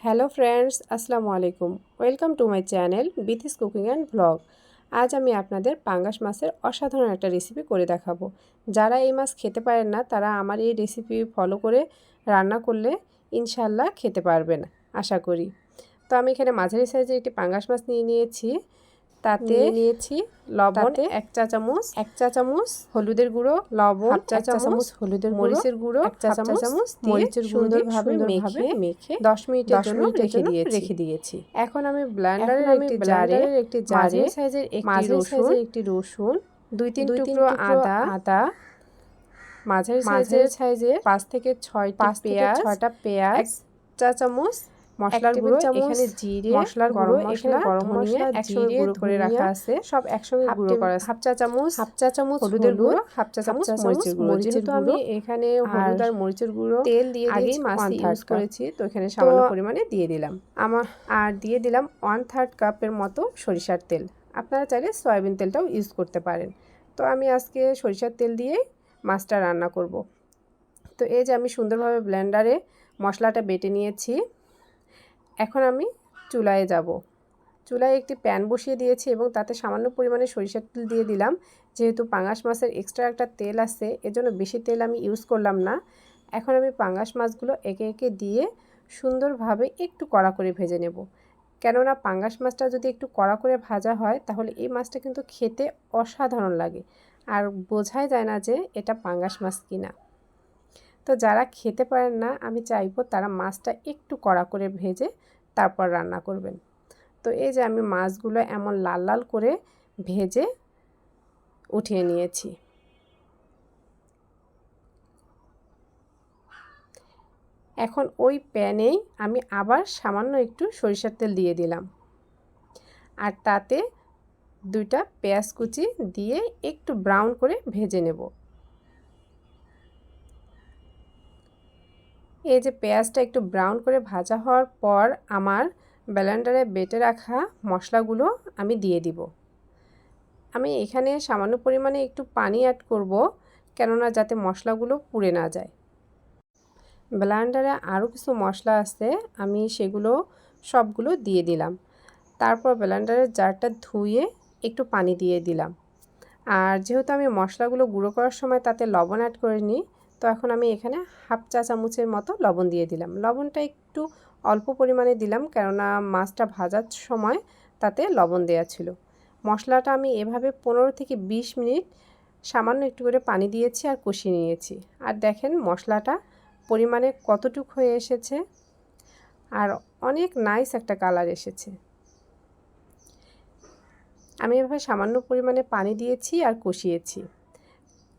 Hello friends, আসসালামু আলাইকুম। Welcome to my channel Bithi's cooking and vlog. আজ আমি আপনাদের পাঙ্গাস মাছের অসাধারণ একটা রেসিপি করে দেখাবো। যারা এই মাছ খেতে পারেন না তারা আমার এই রেসিপি ফলো করে রান্না করলে ইনশাল্লাহ খেতে পারবেন আশা করি। তো আমি এখানে মাঝারি সাইজের একটি পাঙ্গাস মাছ নিয়েছি। তাতে নিয়েছি লবণ এক চা চামচ হলুদের গুঁড়ো, লবণ এক চা চামচ হলুদের মরিচের গুঁড়ো এক চা চামচ মরিচের সুন্দরভাবে মেখে 10 মিনিটের জন্য রেখে দিয়েছি। এখন আমি ব্লেন্ডারের একটি জারে সাইজের একটি রসুন 2-3 টুকরো আদা মাঝারি সাইজের 5 থেকে 6টা পেঁয়াজ 1 চা চামচ মশলার গুঁড়ো, এখানে জিরে, মশলার গুঁড়ো, এখানে গরম মশলা একসঙ্গে গুঁড়ো করে রাখা আছে, সব একসঙ্গে গুঁড়ো করা আছে। হাফ চা চামচ হলুদের গুঁড়ো, হাফ চা চামচ মরিচের গুঁড়ো। যেহেতু আমি এখানে হলুদ আর মরিচের গুঁড়ো তেল দিয়ে আগেই মাছে ইউজ করেছি, তো এখানে সামান্য পরিমাণে দিয়ে দিলাম। আর দিয়ে দিলাম 1/3 কাপের মতো সরিষার তেল। আপনারা চাইলে সয়াবিন তেলটাও ইউজ করতে পারেন। তো আমি আজকে সরিষার তেল দিয়ে মাছটা রান্না করব। তো এই যে আমি সুন্দরভাবে ব্লেন্ডারে মশলাটা বেটে নিয়েছি। এখন আমি চুলায় যাব। চুলায় একটি প্যান বসিয়ে দিয়েছি এবং তাতে সামান্য পরিমাণে সরিষার তেল দিয়ে দিলাম। যেহেতু পাঙ্গাস মাছের এক্সট্রা একটা তেল আছে, এজন্য বেশি তেল আমি ইউজ করলাম না। এখন আমি পাঙ্গাস মাছগুলো একে একে দিয়ে সুন্দরভাবে একটু কড়া করে ভেজে নেব। কেননা পাঙ্গাস মাছটা যদি একটু কড়া করে ভাজা হয় তাহলে এই মাছটা কিন্তু খেতে অসাধারণ লাগে, আর বোঝাই যায় না যে এটা পাঙ্গাস মাছ কিনা। তো যারা খেতে পারেন না, আমি চাইবো তারা মাছটা একটু কড়া করে ভেজে তারপর রান্না করবেন। তো এই যে আমি মাছগুলো এমন লাল লাল করে ভেজে উঠিয়ে নিয়েছি। এখন ওই প্যানেই আমি আবার সামান্য একটু সরিষার তেল দিয়ে দিলাম, আর তাতে 2টা পেঁয়াজ কুচি দিয়ে একটু ব্রাউন করে ভেজে নেব। এই যে পেঁয়াজটা একটু ব্রাউন করে ভাজা হওয়ার পর আমার ব্লেন্ডারে বেটে রাখা মশলাগুলো আমি দিয়ে দিব। আমি এখানে সামান্য পরিমাণে একটু পানি অ্যাড করব, কেননা যাতে মশলাগুলো পুড়ে না যায়। ব্লেন্ডারে আরও কিছু মশলা আছে, আমি সেগুলো সবগুলো দিয়ে দিলাম। তারপর ব্লেন্ডারের জারটা ধুয়ে একটু পানি দিয়ে দিলাম। আর যেহেতু আমি মশলাগুলো গুঁড়ো করার সময় তাতে লবণ অ্যাড করিনি, তো এখন আমি এখানে হাফ চা চামচের মতো লবণ দিয়ে দিলাম। লবণটা একটু অল্প পরিমাণে দিলাম, কেননা মাছটা ভাজার সময় তাতে লবণ দেওয়া ছিল। মশলাটা আমি এভাবে 15 থেকে 20 মিনিট সামান্য একটু করে পানি দিয়েছি আর কষিয়ে নিয়েছি। আর দেখেন মশলাটা পরিমাণে কতটুকু হয়ে এসেছে, আর অনেক নাইস একটা কালার এসেছে। আমি এভাবে সামান্য পরিমাণে পানি দিয়েছি আর কষিয়েছি,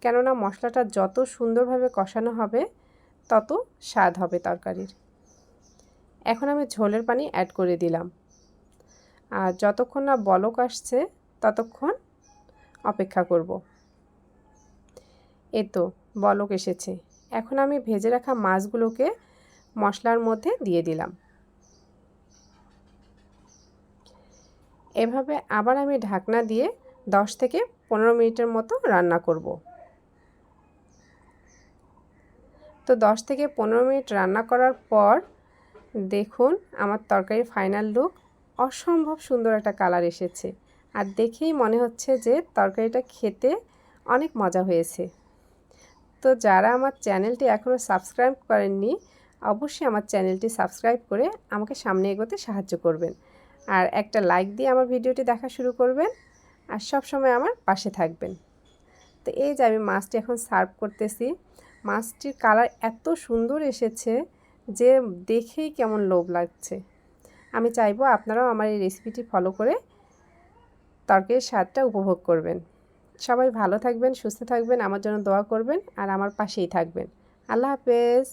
কেননা মশলাটা যত সুন্দরভাবে কষানো হবে তত স্বাদ হবে তরকারির। এখন আমি ঝোলের পানি অ্যাড করে দিলাম, আর যতক্ষণ না বলক আসছে ততক্ষণ অপেক্ষা করব। এই তো বলক এসেছে। এখন আমি ভেজে রাখা মাছগুলোকে মশলার মধ্যে দিয়ে দিলাম। এভাবে আবার আমি ঢাকনা দিয়ে 10 থেকে 15 মিনিটের মতো রান্না করব। তো 10 থেকে 15 মিনিট রান্না করার পর দেখুন আমার তরকারির ফাইনাল লুক। অসম্ভব সুন্দর একটা কালার এসেছে, আর দেখেই মনে হচ্ছে যে তরকারিটা খেতে অনেক মজা হয়েছে। তো যারা আমার চ্যানেলটি এখনও সাবস্ক্রাইব করেননি, অবশ্যই আমার চ্যানেলটি সাবস্ক্রাইব করে আমাকে সামনে এগোতে সাহায্য করবেন, আর একটা লাইক দিয়ে আমার ভিডিওটি দেখা শুরু করবেন, আর সব সময় আমার পাশে থাকবেন। তো এই যে আমি মাছটি এখন সার্ভ করতেছি। মাছটির কালার এত সুন্দর এসেছে যে দেখেই কেমন লোভ লাগছে। আমি চাইবো আপনারাও আমার এই রেসিপিটি ফলো করে তরকারির স্বাদটা উপভোগ করবেন। সবাই ভালো থাকবেন, সুস্থ থাকবেন, আমার জন্য দোয়া করবেন, আর আমার পাশেই থাকবেন। আল্লাহ হাফেজ।